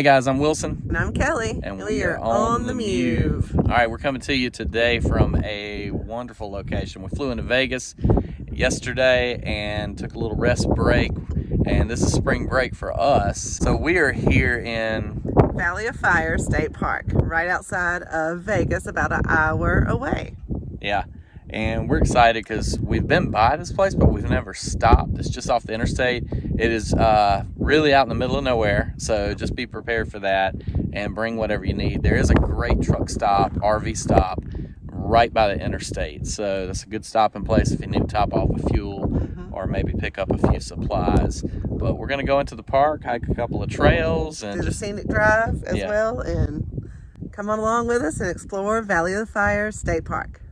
Hey guys, I'm Wilson. And I'm Kelly. And we are on the Mewve. All right, we're coming to you today from a wonderful location. We flew into Vegas yesterday and took a little rest break. And this is spring break for us. So we are here in Valley of Fire State Park, right outside of Vegas, about an hour away. Yeah. And we're excited because we've been by this place, but we've never stopped. It's just off the interstate. It is really out in the middle of nowhere, so just be prepared for that and bring whatever you need. There is a great truck stop, RV stop, right by the interstate. So that's a good stopping place if you need to top off with fuel or maybe pick up a few supplies. But we're going to go into the park, hike a couple of trails. And do the scenic drive as well, and come on along with us and explore Valley of Fire State Park.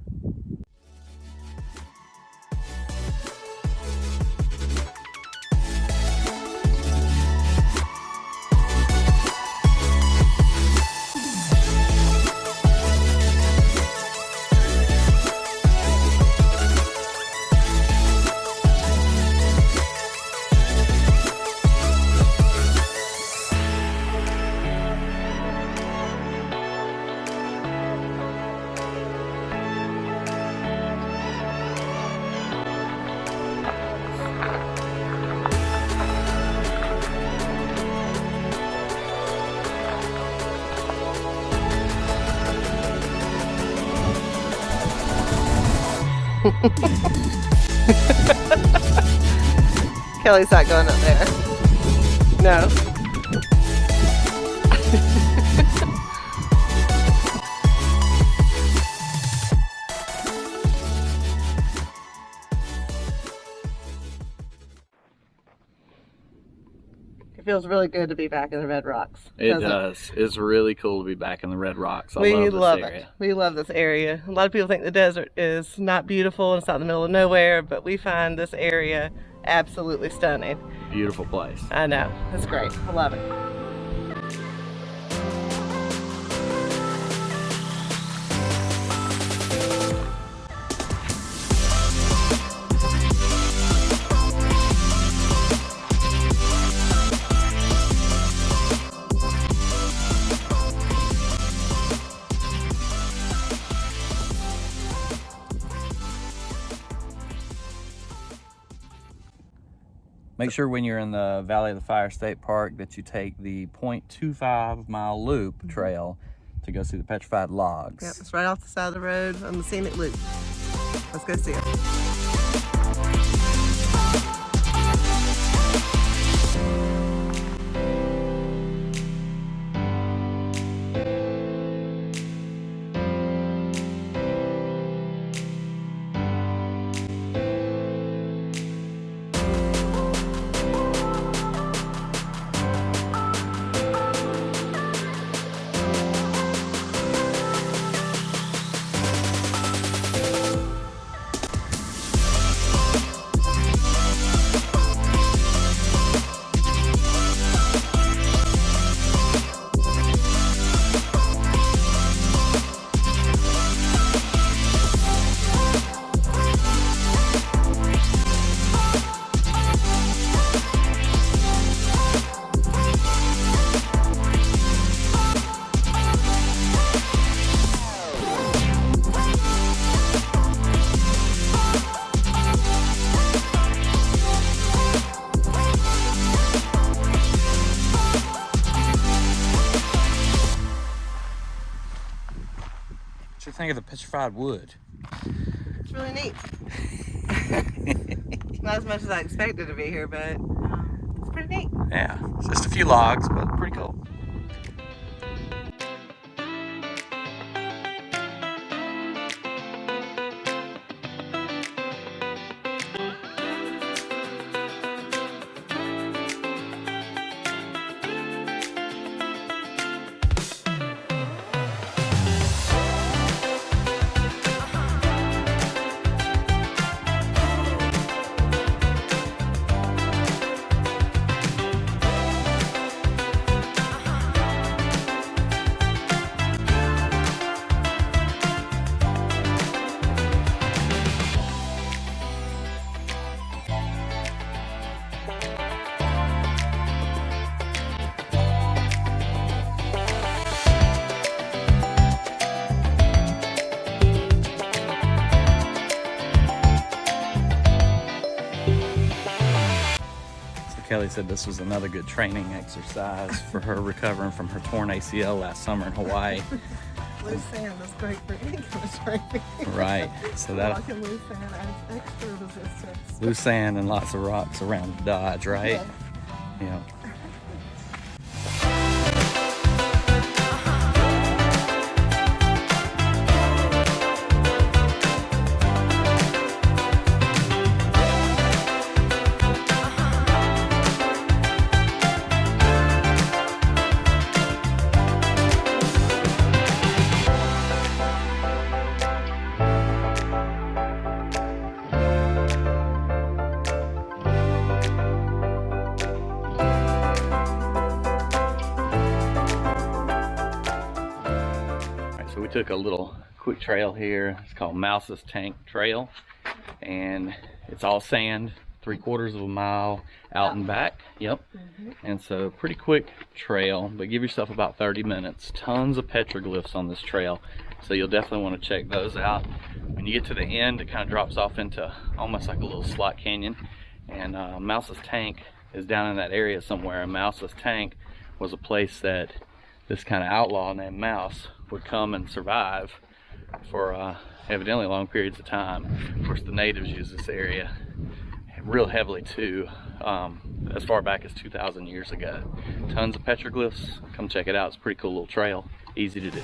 Kelly's not going up there. No. It feels really good to be back in the Red Rocks. It does. It's really cool to be back in the Red Rocks. We love it. We love this area. A lot of people think the desert is not beautiful and it's out in the middle of nowhere, but we find this area absolutely stunning. Beautiful place. I know. It's great. I love it. Make sure when you're in the Valley of the Fire State Park that you take the 0.25 mile loop trail to go see the Petrified Logs. Yep, it's right off the side of the road on the scenic loop. Let's go see it. What do you think of the petrified wood? It's really neat. It's not as much as I expected to be here, but it's pretty neat. Yeah, it's just a few logs, but pretty cool. Kelly said this was another good training exercise for her recovering from her torn ACL last summer in Hawaii. Loose sand is great for any kind of training. Right. So that Walking loose sand adds extra resistance. loose sand and lots of rocks around Dodge, right? Yeah. So we took a little quick trail here. It's called Mouse's Tank Trail, and it's all sand, 3/4 of a mile out and back. Yep. And so pretty quick trail, but give yourself about 30 minutes. Tons of petroglyphs on this trail, so you'll definitely want to check those out. When you get to the end, it kind of drops off into almost like a little slot canyon, and Mouse's Tank is down in that area somewhere. And Mouse's Tank was a place that this kind of outlaw named Mouse would come and survive for evidently long periods of time. Of course, the natives use this area real heavily too, as far back as 2,000 years ago. Tons of petroglyphs. Come check it out. It's a pretty cool little trail, easy to do.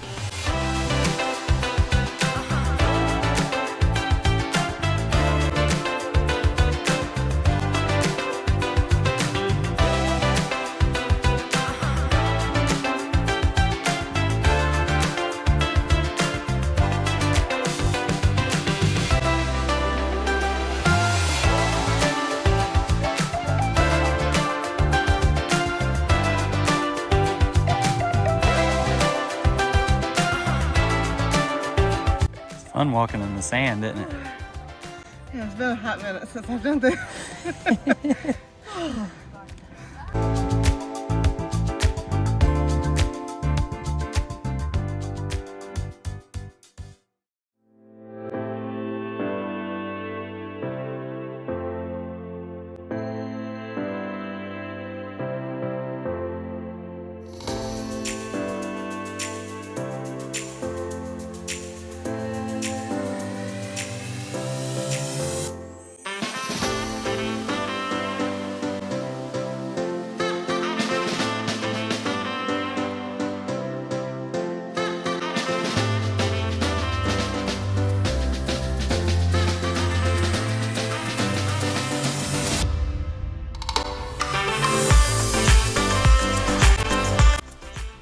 Fun walking in the sand, isn't it? Yeah, it's been a hot minute since I've done this.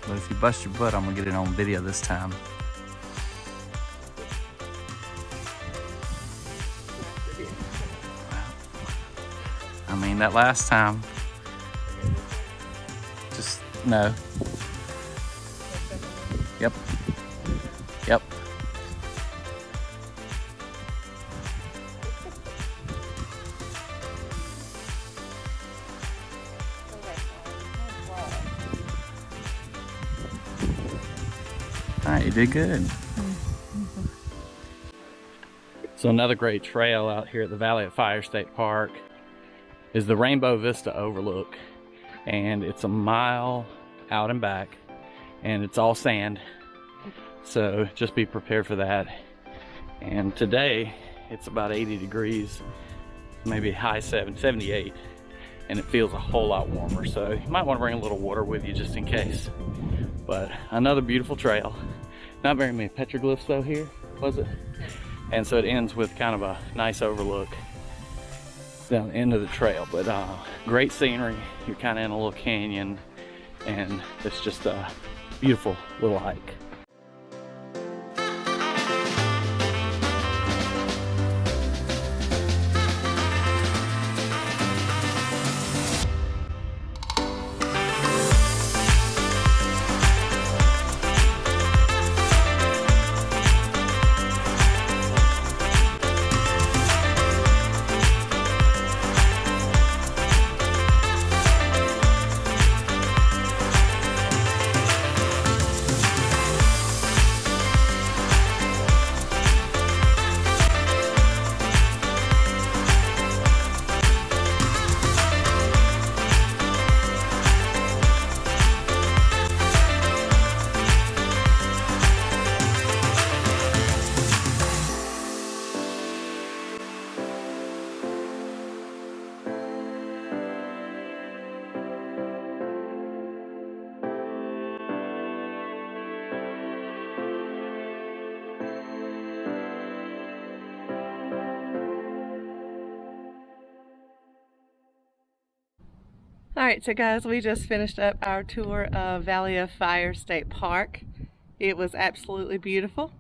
But if you bust your butt, I'm gonna get it on video this time. I mean, that last time, just no. Yep. Yep. All right, you did good. So another great trail out here at the Valley of Fire State Park is the Rainbow Vista Overlook, and it's a mile out and back, and it's all sand, so just be prepared for that. And today it's about 80 degrees, maybe high 78, and it feels a whole lot warmer, so you might want to bring a little water with you just in case. But another beautiful trail. Not very many petroglyphs though here, was it? And so it ends with kind of a nice overlook down the end of the trail. But great scenery. You're kind of in a little canyon, and it's just a beautiful little hike. right, so guys, we just finished up our tour of Valley of Fire State Park. It was absolutely beautiful.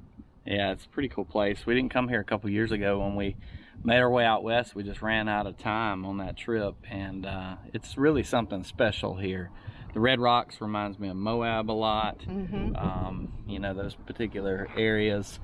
Yeah, it's a pretty cool place. We didn't come here a couple years ago when we made our way out west. We just ran out of time on that trip, and it's really something special here. The Red Rocks reminds me of Mewve a lot. You know, those particular areas,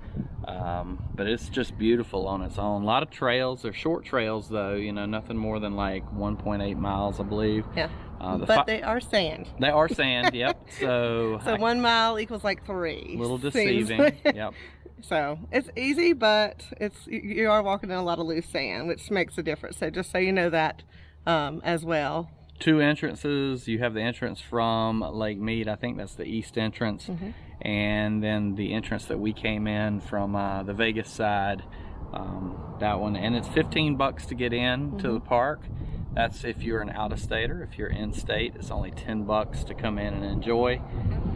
but it's just beautiful on its own. A lot of trails. They're short trails though, you know, nothing more than like 1.8 miles, I believe. Yeah. But they are sand. They are sand, yep. So 1 mile equals like 3. A little deceiving. Yep. So it's easy, but you are walking in a lot of loose sand, which makes a difference. So just so you know that as well. 2 entrances. You have the entrance from Lake Mead. I think that's the east entrance. And then the entrance that we came in from the Vegas side, that one. And it's $15 to get in to the park. That's if you're an out-of-stater. If you're in-state, it's only $10 to come in and enjoy.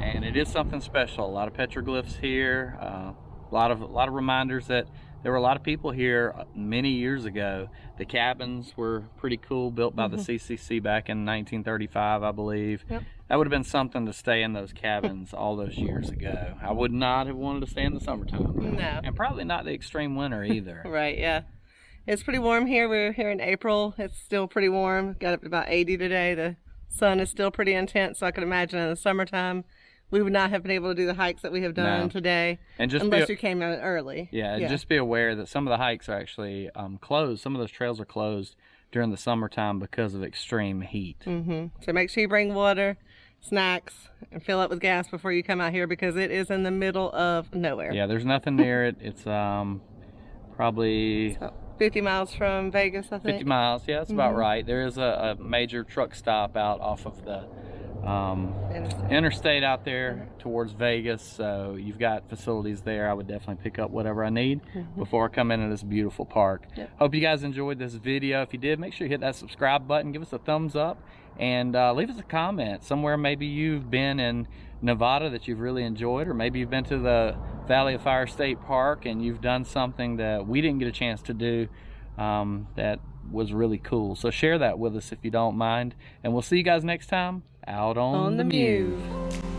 And it is something special. A lot of petroglyphs here. A lot of reminders that there were a lot of people here many years ago. The cabins were pretty cool, built by the CCC back in 1935, I believe. Yep. That would have been something to stay in those cabins all those years ago. I would not have wanted to stay in the summertime. No. And probably not the extreme winter either. Right, yeah. It's pretty warm here. We're here in April. It's still pretty warm. Got up to about 80 today. The sun is still pretty intense, so I can imagine in the summertime we would not have been able to do the hikes that we have done today, and just unless you came out early. Yeah, and just be aware that some of the hikes are actually closed. Some of those trails are closed during the summertime because of extreme heat. So make sure you bring water, snacks, and fill up with gas before you come out here, because it is in the middle of nowhere. Yeah, there's nothing near it. It's probably 50 miles from Vegas, I think. 50 miles, yeah, that's about right. There is a major truck stop out off of the interstate out there towards Vegas, so you've got facilities there. I would definitely pick up whatever I need before I come into this beautiful park. Hope you guys enjoyed this video. If you did, make sure you hit that subscribe button, give us a thumbs up, and leave us a comment somewhere. Maybe you've been in Nevada that you've really enjoyed, or maybe you've been to the Valley of Fire State Park and you've done something that we didn't get a chance to do that was really cool. So share that with us if you don't mind, and we'll see you guys next time out on the Mewve.